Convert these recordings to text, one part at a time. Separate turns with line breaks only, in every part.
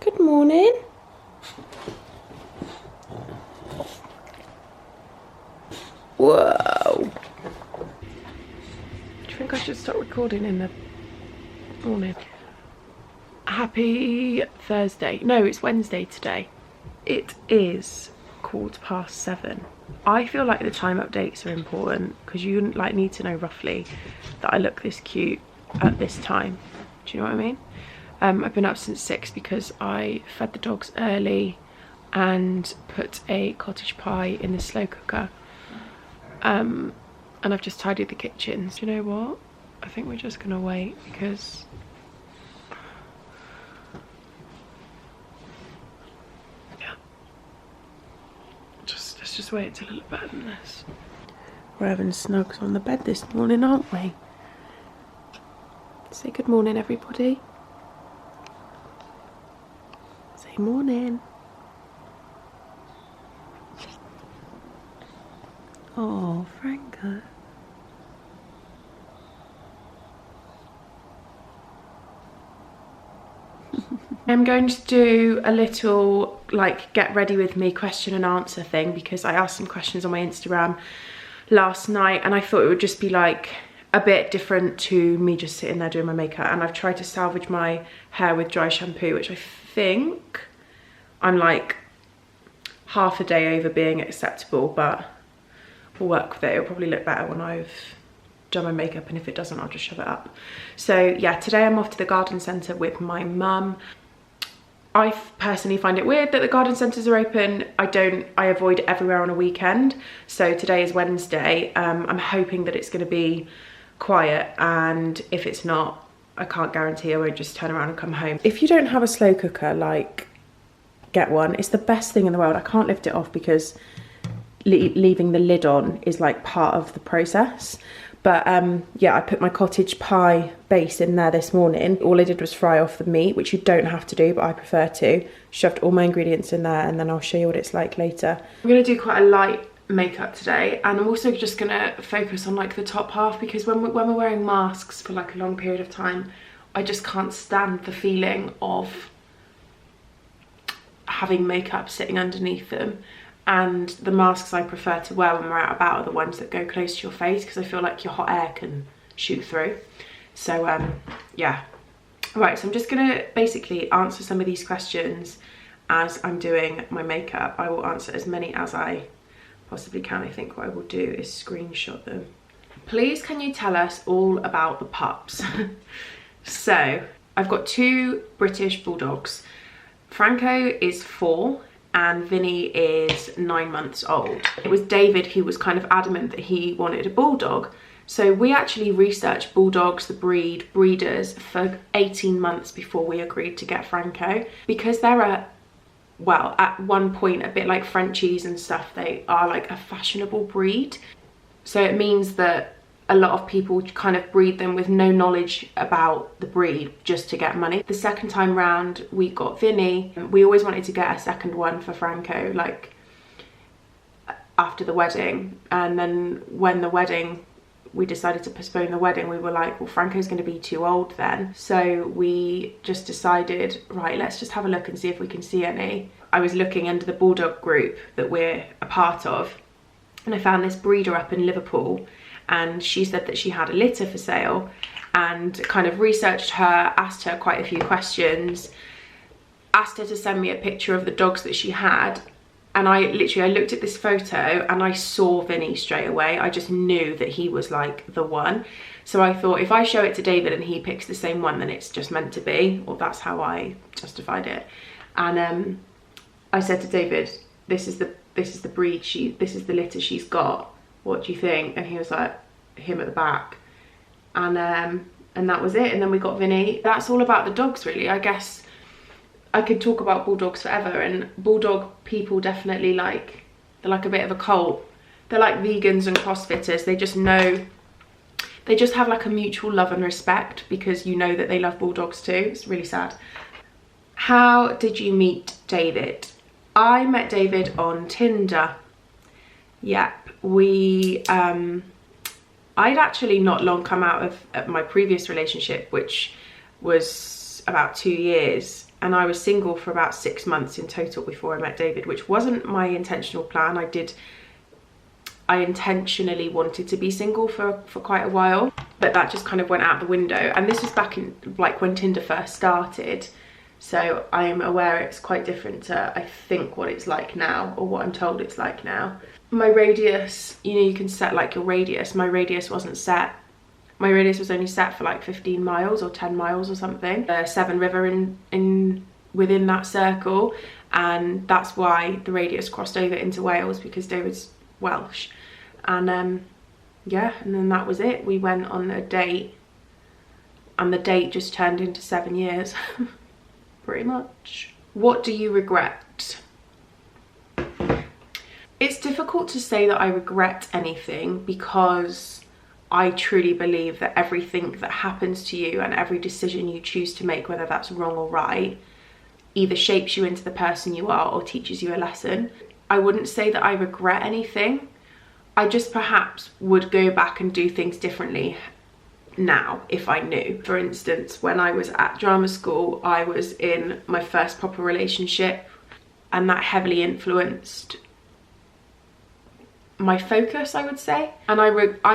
Good morning. Whoa. Do you think I should start recording in the morning? Happy Thursday. No, it's Wednesday today. It is 7:15. I feel like the time updates are important because you like need to know roughly that I look this cute at this time. Do you know what I mean? I've been up since 6 because I fed the dogs early and put a cottage pie in the slow cooker. And I've just tidied the kitchen. Do you know what? I think we're just gonna wait because let's just wait until a little better than this. We're having snugs on the bed this morning, aren't we? Say good morning, everybody. Say morning. Oh, Franca. I'm going to do a little like get ready with me question and answer thing because I asked some questions on my Instagram last night and I thought it would just be like a bit different to me just sitting there doing my makeup, and I've tried to salvage my hair with dry shampoo, which I think I'm like half a day over being acceptable, but we'll work with it. It'll probably look better when I've done my makeup, and if it doesn't I'll just shove it up. So yeah, today I'm off to the garden centre with my mum. I personally find it weird that the garden centres are open. I avoid everywhere on a weekend. So today is Wednesday. I'm hoping that it's going to be quiet, and if it's not, I can't guarantee I won't just turn around and come home. If you don't have a slow cooker, like, get one. It's the best thing in the world. I can't lift it off because leaving the lid on is like part of the process. But yeah, I put my cottage pie base in there this morning. All I did was fry off the meat, which you don't have to do, but I prefer to. Shoved all my ingredients in there, and then I'll show you what it's like later. I'm gonna do quite a light makeup today, and I'm also just gonna focus on like the top half, because when we're wearing masks for like a long period of time, I just can't stand the feeling of having makeup sitting underneath them. And the masks I prefer to wear when we're out about are the ones that go close to your face, because I feel like your hot air can shoot through. So yeah. Right, so I'm just gonna basically answer some of these questions as I'm doing my makeup. I will answer as many as I possibly can. I think what I will do is screenshot them. Please can you tell us all about the pups? So I've got 2 British bulldogs. Franco is 4 and Vinny is 9 months old. It was David who was kind of adamant that he wanted a bulldog. So we actually researched bulldogs, the breed, breeders for 18 months before we agreed to get Franco, because they're well, at one point a bit like Frenchies and stuff, they are like a fashionable breed. So it means that a lot of people kind of breed them with no knowledge about the breed just to get money. The second time round we got Vinny. We always wanted to get a second one for Franco, like after the wedding, and then when the wedding, we decided to postpone the wedding, we were like, well, Franco's going to be too old then. So we just decided, right, let's just have a look and see if we can see any. I was looking under the bulldog group that we're a part of, and I found this breeder up in Liverpool, and she said that she had a litter for sale, and kind of researched her, asked her quite a few questions, asked her to send me a picture of the dogs that she had, and I looked at this photo and I saw Vinny straight away. I just knew that he was like the one. So I thought if I show it to David and he picks the same one, then it's just meant to be, or that's how I justified it. And I said to David, this is the breed, this is the litter she's got. What do you think? And he was like, him at the back. And that was it. And then we got Vinny. That's all about the dogs, really. I guess I could talk about bulldogs forever, and bulldog people definitely like, they're like a bit of a cult. They're like vegans and CrossFitters. They just know, they just have like a mutual love and respect because you know that they love bulldogs too. It's really sad. How did you meet David? I met David on Tinder. Yep, I'd actually not long come out of my previous relationship, which was about 2 years, and I was single for about 6 months in total before I met David, which wasn't my intentional plan. I intentionally wanted to be single for quite a while, but that just kind of went out the window. And this was back in like when Tinder first started, so I am aware it's quite different to, I think, what it's like now, or what I'm told it's like now. My radius, you know, you can set like your radius. My radius wasn't set. My radius was only set for like 15 miles or 10 miles or something. Severn River within that circle, and that's why the radius crossed over into Wales, because David's Welsh. And yeah, and then that was it. We went on a date, and the date just turned into 7 years. Pretty much. What do you regret? It's difficult to say that I regret anything, because I truly believe that everything that happens to you and every decision you choose to make, whether that's wrong or right, either shapes you into the person you are or teaches you a lesson. I wouldn't say that I regret anything. I just perhaps would go back and do things differently now if I knew. For instance, when I was at drama school, I was in my first proper relationship, and that heavily influenced my focus, I would say. And I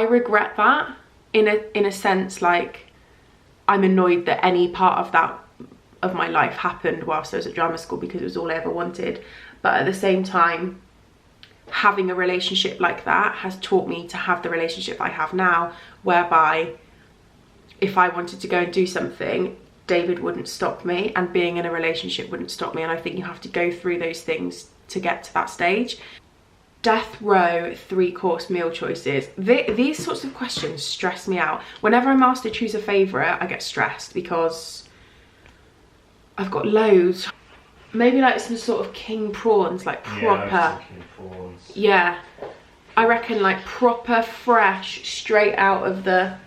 regret that in a sense. Like, I'm annoyed that any part of that of my life happened whilst I was at drama school, because it was all I ever wanted. But at the same time, having a relationship like that has taught me to have the relationship I have now, whereby if I wanted to go and do something, David wouldn't stop me, and being in a relationship wouldn't stop me. And I think you have to go through those things to get to that stage. Death row 3-course meal choices. These sorts of questions stress me out. Whenever I'm asked to choose a favourite, I get stressed, because I've got loads. Maybe like some sort of king prawns, like proper.
Yeah, king prawns.
Yeah, I reckon like proper fresh, straight out of the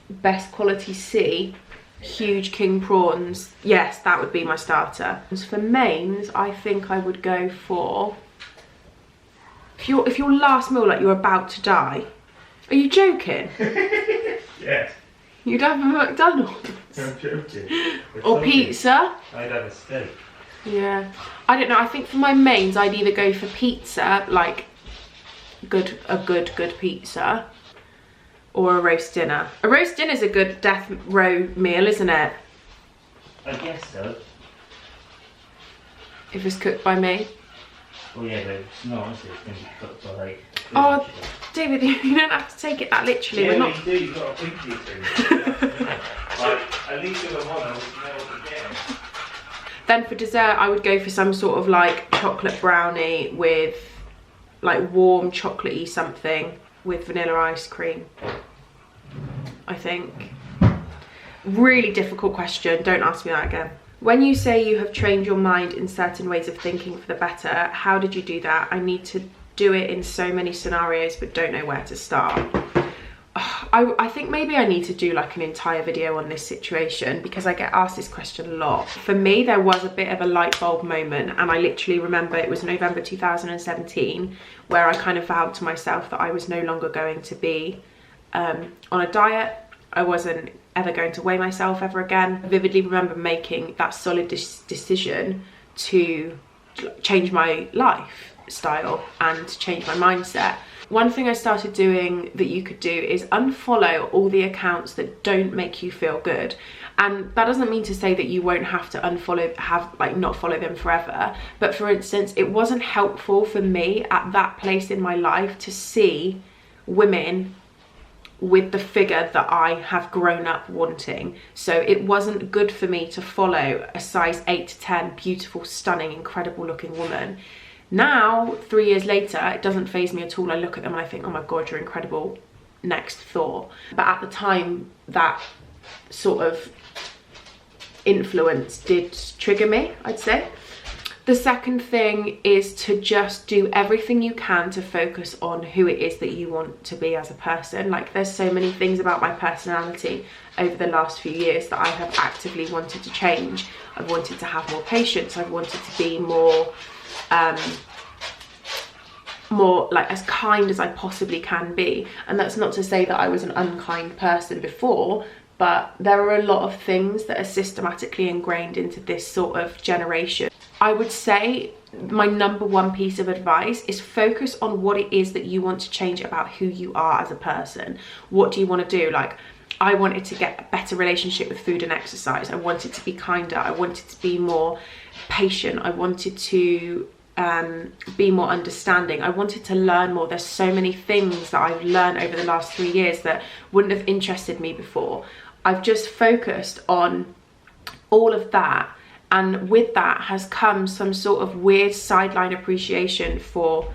best quality sea, huge king prawns. Yes, that would be my starter. As for mains, I think I would go for, if your last meal, like you're about to die. Are you joking?
Yes.
You'd have a McDonald's.
I'm joking.
Or pizza.
I'd have a steak.
Yeah, I don't know. I think for my mains, I'd either go for pizza, like a good pizza, or a roast dinner. A roast dinner is a good death row meal, isn't it?
I guess so.
If it's cooked by me.
Oh yeah, but it's not, is it? It's going to be cooked by like...
Oh, David, you don't have to take it that literally.
Yeah,
We're not...
you do. You've got to think these things. Like, at least with a one, I would know what you're getting.
Then for dessert, I would go for some sort of like chocolate brownie with like warm chocolatey something with vanilla ice cream, I think. Really difficult question. Don't ask me that again. When you say you have trained your mind in certain ways of thinking for the better, how did you do that? I need to do it in so many scenarios, but don't know where to start. I think maybe I need to do like an entire video on this situation, because I get asked this question a lot. For me, there was a bit of a light bulb moment, and I literally remember it was November 2017 where I kind of vowed to myself that I was no longer going to be on a diet. I wasn't ever going to weigh myself ever again. I vividly remember making that solid decision to change my lifestyle and change my mindset. One thing I started doing that you could do is unfollow all the accounts that don't make you feel good. And that doesn't mean to say that you won't have to unfollow, not follow them forever. But for instance, it wasn't helpful for me at that place in my life to see women with the figure that I have grown up wanting. So it wasn't good for me to follow a size 8 to 10 beautiful, stunning, incredible looking woman. Now, 3 years later, it doesn't faze me at all. I look at them and I think, oh my God, you're incredible. Next thought. But at the time, that sort of influence did trigger me, I'd say. The second thing is to just do everything you can to focus on who it is that you want to be as a person. Like, there's so many things about my personality over the last few years that I have actively wanted to change. I've wanted to have more patience. I've wanted to be more like as kind as I possibly can be. And that's not to say that I was an unkind person before, but there are a lot of things that are systematically ingrained into this sort of generation. I would say my number one piece of advice is focus on what it is that you want to change about who you are as a person. What do you want to do? Like, I wanted to get a better relationship with food and exercise. I wanted to be kinder. I wanted to be more patient. I wanted to be more understanding. I wanted to learn more. There's so many things that I've learned over the last 3 years that wouldn't have interested me before. I've just focused on all of that, and with that has come some sort of weird sideline appreciation for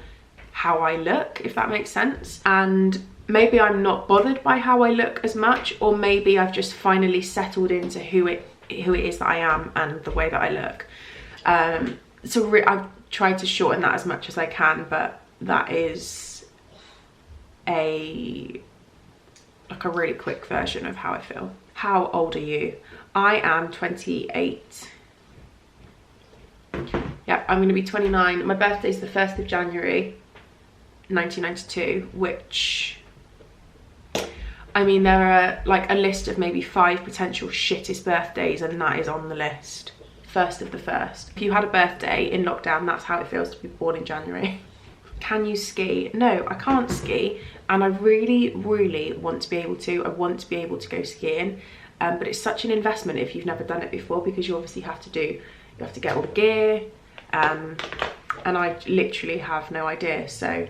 how I look, if that makes sense. And maybe I'm not bothered by how I look as much, or maybe I've just finally settled into who it is that I am and the way that I look. So I've tried to shorten that as much as I can, but that is a really quick version of how I feel. How old are you? I am 28. Yeah, I'm going to be 29. My birthday is the 1st of January 1992, which, I mean, there are like a list of maybe 5 potential shittest birthdays, and that is on the list. 1st of the 1st. If you had a birthday in lockdown, that's how it feels to be born in January. Can you ski? No, I can't ski, and I really want to be able to. I want to be able to go skiing, but it's such an investment if you've never done it before, because you obviously have to get all the gear, and I literally have no idea. So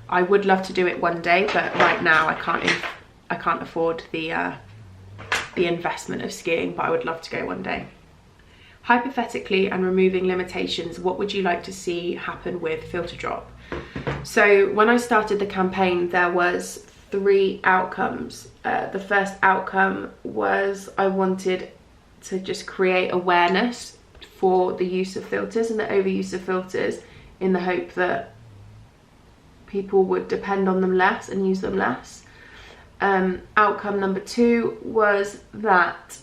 I would love to do it one day, but right now I can't afford the investment of skiing, but I would love to go one day. Hypothetically, and removing limitations, what would you like to see happen with Filter Drop? So when I started the campaign, there was 3 outcomes. The first outcome was I wanted to just create awareness for the use of filters and the overuse of filters, in the hope that people would depend on them less and use them less. Outcome number 2 was that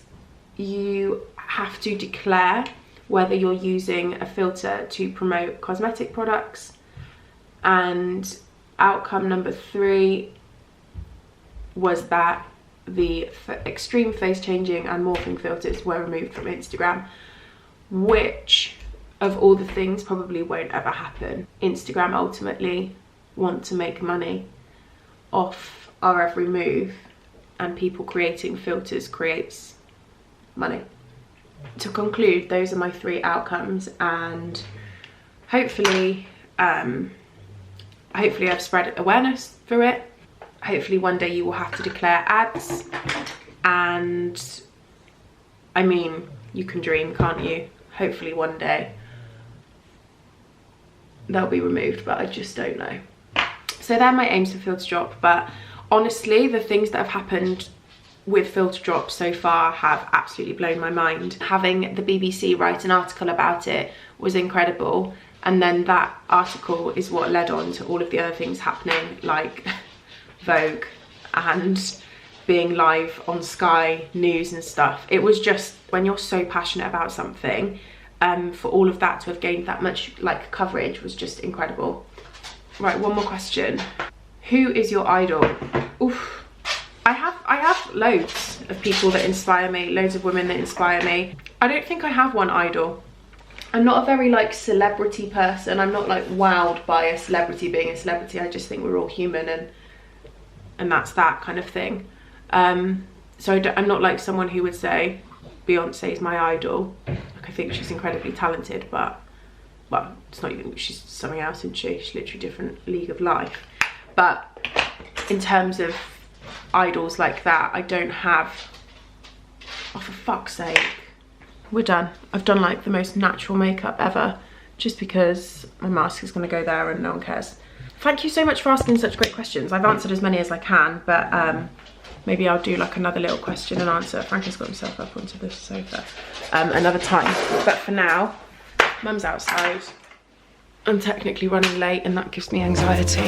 you have to declare whether you're using a filter to promote cosmetic products. And outcome number 3 was that the extreme face changing and morphing filters were removed from Instagram, which of all the things probably won't ever happen. Instagram ultimately want to make money off our every move, and people creating filters creates money. To conclude, those are my 3 outcomes, and hopefully I've spread awareness through it. Hopefully one day you will have to declare ads, and I mean, you can dream, can't you? Hopefully one day they'll be removed, but I just don't know. So they're my aims for Filter Drop, but honestly the things that have happened with Filter Drop so far have absolutely blown my mind. Having the BBC write an article about it was incredible, and then that article is what led on to all of the other things happening, like Vogue and being live on Sky News and stuff. It was just, when you're so passionate about something, for all of that to have gained that much like coverage was just incredible. Right, one more question. Who is your idol? Oof. I have loads of people that inspire me, loads of women that inspire me. I don't think I have one idol. I'm not a very like celebrity person. I'm not like wowed by a celebrity being a celebrity. I just think we're all human, and that's that kind of thing. So I'm not like someone who would say Beyonce is my idol. Like, I think she's incredibly talented, but, well, it's not even, she's something else, isn't she? She's literally a different league of life. But in terms of idols like that, I don't have. Oh, for fuck's sake. We're done. I've done like the most natural makeup ever, just because my mask is going to go there and no one cares. Thank you so much for asking such great questions. I've answered as many as I can, but maybe I'll do like another little question and answer. Frank got himself up onto the sofa another time. But for now, Mum's outside. I'm technically running late, and that gives me anxiety.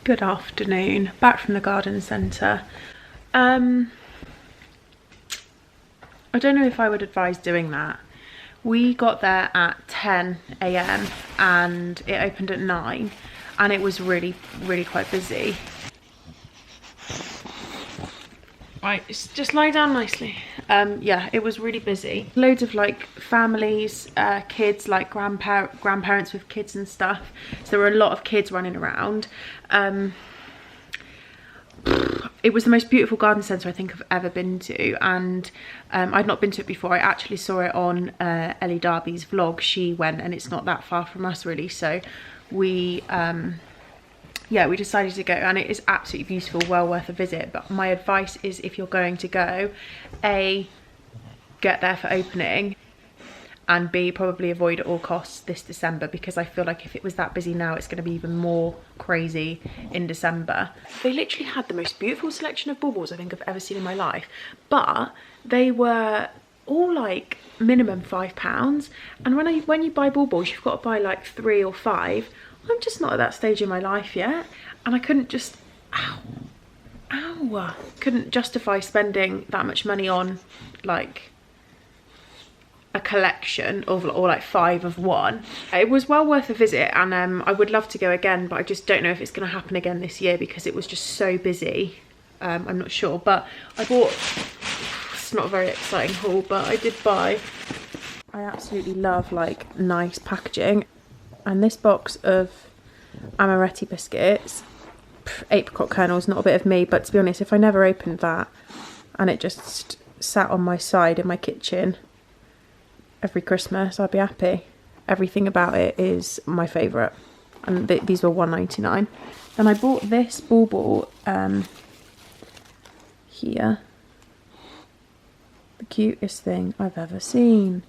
Good afternoon, back from the garden centre. I don't know if I would advise doing that. We got there at 10 AM and it opened at 9 and it was really quite busy. Right, just lie down nicely. Yeah, it was really busy. Loads of like families, kids, like grandparents with kids and stuff. So there were a lot of kids running around. It was the most beautiful garden centre I think I've ever been to, and I'd not been to it before. I actually saw it on Ellie Darby's vlog. She went, and it's not that far from us really, so we yeah, we decided to go, and it is absolutely beautiful, well worth a visit. But my advice is, if you're going to go, A, get there for opening, and B, probably avoid at all costs this December, because I feel like if it was that busy now, it's going to be even more crazy in December. They literally had the most beautiful selection of baubles I think I've ever seen in my life, but they were all like minimum £5, and when you buy baubles, you've got to buy like 3 or 5. I'm just not at that stage in my life yet, and I couldn't just couldn't justify spending that much money on like a collection of, or like 5 of one. It was well worth a visit, and I would love to go again, but I just don't know if it's going to happen again this year because it was just so busy. I'm not sure, but I bought, it's not a very exciting haul, but I did buy, I absolutely love like nice packaging, and this box of amaretti biscuits, apricot kernels, not a bit of me, but to be honest, if I never opened that and it just sat on my side in my kitchen every Christmas, I'd be happy. Everything about it is my favourite, and these were £1.99. And I bought this bauble here, the cutest thing I've ever seen.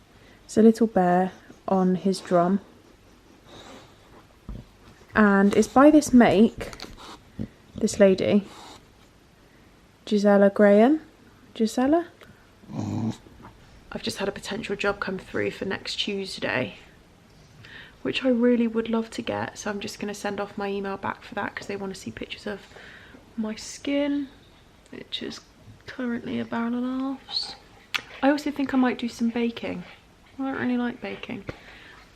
It's a little bear on his drum, and it's by this lady, Gisela Graham. Gisela? I've just had a potential job come through for next Tuesday, which I really would love to get, so I'm just going to send off my email back for that because they want to see pictures of my skin, which is currently a barrel of laughs. I also think I might do some baking. I don't really like baking,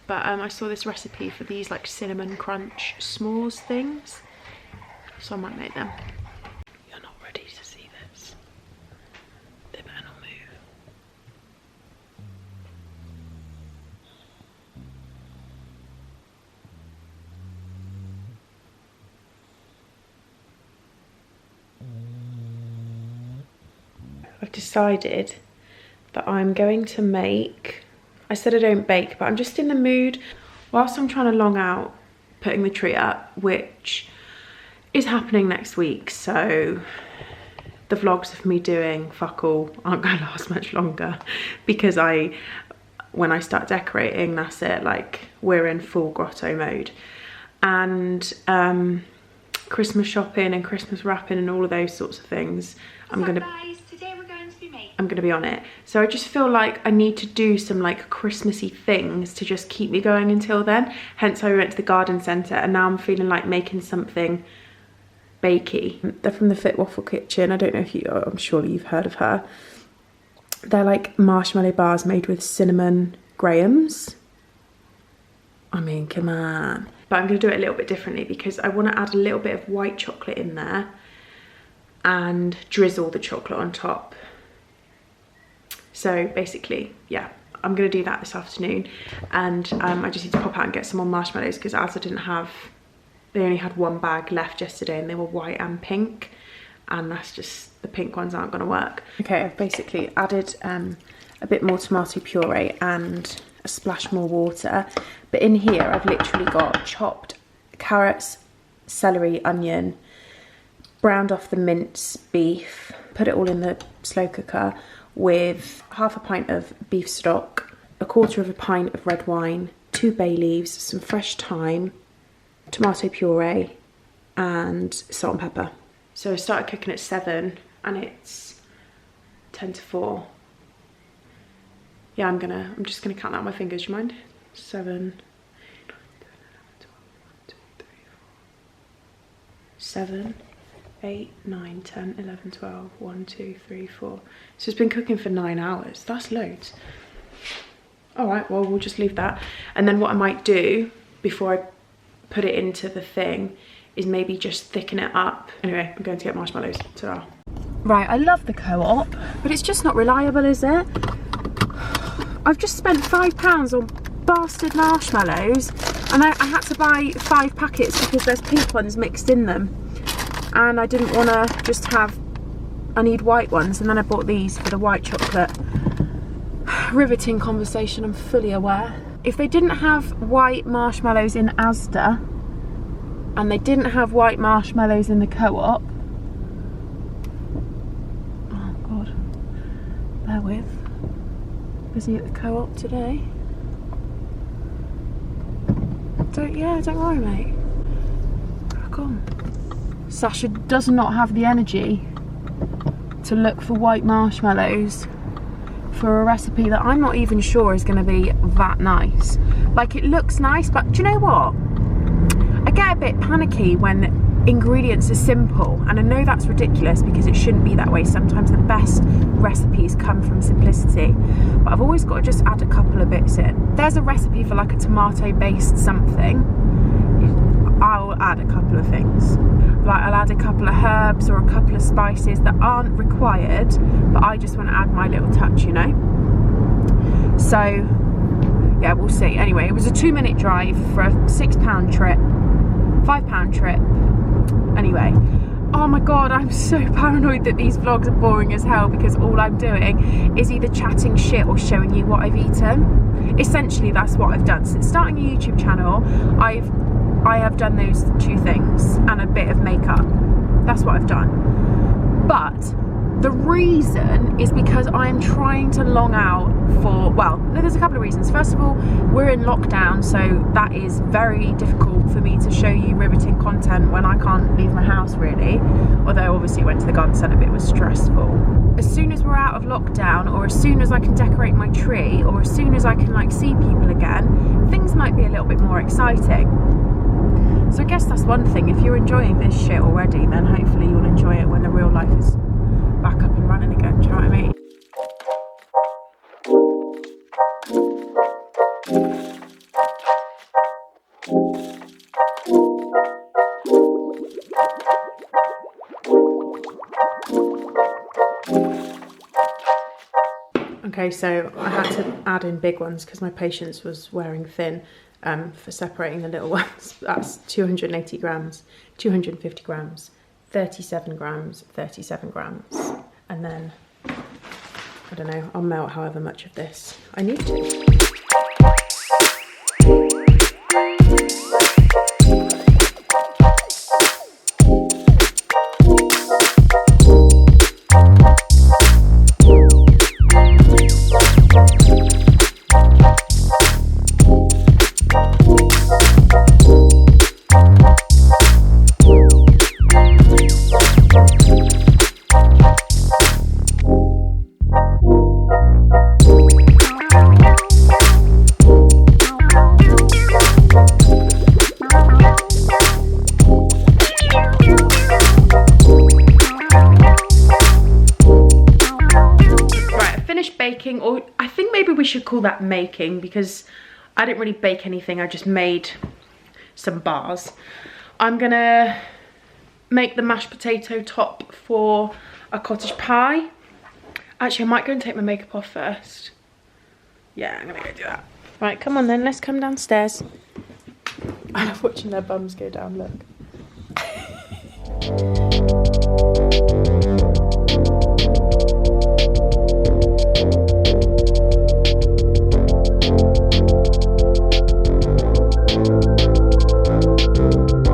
but I saw this recipe for these like cinnamon crunch s'mores things, so I might make them. You're not ready to see this. They better not move. I've decided that I'm going to make, I said I don't bake, but I'm just in the mood, whilst I'm trying to long out putting the tree up, which is happening next week, so the vlogs of me doing fuck all aren't going to last much longer, because when I start decorating, that's it, like we're in full grotto mode. And Christmas shopping and Christmas wrapping and all of those sorts of things, I'm gonna be on it. So I just feel like I need to do some like Christmassy things to just keep me going until then. Hence I went to the garden centre, and now I'm feeling like making something bakey. They're from the Fit Waffle Kitchen. I don't know if I'm sure you've heard of her. They're like marshmallow bars made with cinnamon grahams. I mean, come on. But I'm going to do it a little bit differently because I want to add a little bit of white chocolate in there and drizzle the chocolate on top. So basically, yeah, I'm going to do that this afternoon, and I just need to pop out and get some more marshmallows because as they only had 1 bag left yesterday, and they were white and pink, and that's just, the pink ones aren't going to work. Okay, I've basically added a bit more tomato puree and a splash more water, but in here I've literally got chopped carrots, celery, onion, browned off the minced beef, put it all in the slow cooker with half a pint of beef stock, a quarter of a pint of red wine, 2 bay leaves, some fresh thyme, tomato puree, and salt and pepper. So I started cooking at 7 and it's 10 to 4. Yeah, I'm just gonna count out my fingers, do you mind? 7, 7, 8, 9, 10, 11, 12, 1, 2, 3, 4. So it's been cooking for 9 hours. That's loads. All right, well, we'll just leave that. And then what I might do before I put it into the thing is maybe just thicken it up. Anyway, I'm going to get marshmallows. Ta-da. Right, I love the Co-op, but it's just not reliable, is it? I've just spent £5 on bastard marshmallows, and I had to buy 5 packets because there's pink ones mixed in them. And I didn't want to just have, I need white ones, and then I bought these for the white chocolate. Riveting conversation, I'm fully aware. If they didn't have white marshmallows in Asda, and they didn't have white marshmallows in the Co-op, oh God, bear with. Busy at the Co-op today. Don't worry, mate. Crack on. Sasha does not have the energy to look for white marshmallows for a recipe that I'm not even sure is going to be that nice. Like, it looks nice, but do you know what? I get a bit panicky when ingredients are simple, and I know that's ridiculous because it shouldn't be that way. Sometimes the best recipes come from simplicity, but I've always got to just add a couple of bits in. There's a recipe for like a tomato based something, I'll add a couple of things. Like, I'll add a couple of herbs or a couple of spices that aren't required, but I just want to add my little touch, you know? So yeah, we'll see. Anyway, it was a 2-minute drive for a £6 trip, £5 trip. Anyway, oh my God, I'm so paranoid that these vlogs are boring as hell because all I'm doing is either chatting shit or showing you what I've eaten. Essentially, that's what I've done. Since starting a YouTube channel, I have done those 2 things and a bit of makeup. That's what I've done. But the reason is because I'm trying to long out for, well, there's a couple of reasons. First of all, we're in lockdown, so that is very difficult for me to show you riveting content when I can't leave my house, really. Although obviously went to the garden centre, but it was stressful. As soon as we're out of lockdown, or as soon as I can decorate my tree, or as soon as I can like see people again, things might be a little bit more exciting. So I guess that's one thing. If you're enjoying this shit already, then hopefully you'll enjoy it when the real life is back up and running again. Do you know what I mean? Okay, so I had to add in big ones because my patience was wearing thin. For separating the little ones. That's 280 grams, 250 grams, 37 grams, 37 grams. And then, I don't know, I'll melt however much of this I need to. Baking, or I think maybe we should call that making, because I didn't really bake anything, I just made some bars. I'm gonna make the mashed potato top for a cottage pie. Actually, I might go and take my makeup off first. Yeah, I'm gonna go do that. Right, come on then, let's come downstairs. I love watching their bums go down, look.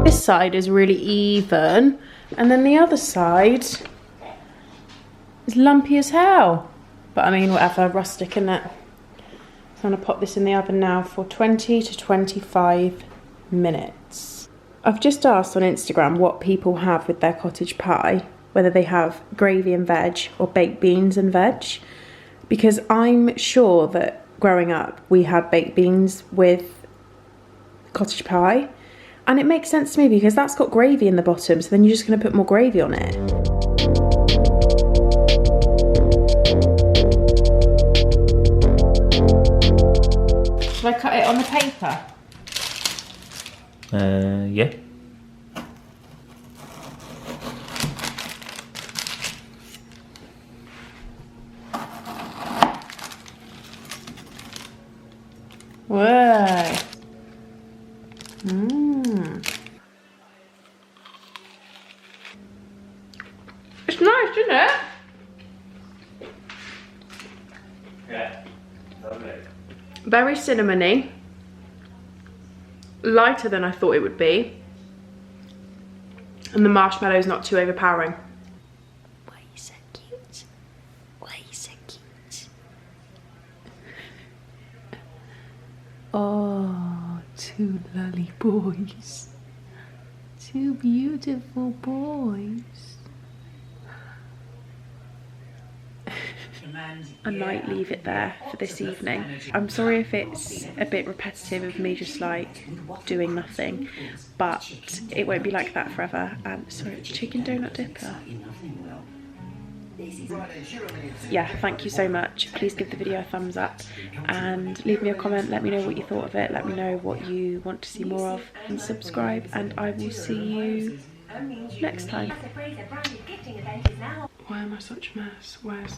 This side is really even, and then the other side is lumpy as hell. But I mean, whatever, rustic, innit? So I'm gonna pop this in the oven now for 20 to 25 minutes. I've just asked on Instagram what people have with their cottage pie, whether they have gravy and veg or baked beans and veg, because I'm sure that growing up we had baked beans with cottage pie. And it makes sense to me because that's got gravy in the bottom, so then you're just going to put more gravy on it. Should I cut it on the paper?
Yeah.
Whoa. Mmm. It's nice, isn't it?
Yeah, lovely.
Very cinnamony. Lighter than I thought it would be. And the marshmallow is not too overpowering.
Why are you so cute? Why are you so cute? Oh, two lolly boys. Two beautiful boys.
I might leave it there for this evening. I'm sorry if it's a bit repetitive of me just like doing nothing, but it won't be like that forever. And sorry, chicken donut dipper. Yeah, thank you so much. Please give the video a thumbs up and leave me a comment. Let me know what you thought of it. Let me know what you want to see more of, and subscribe, and I will see you next time. Why am I such a mess? Where's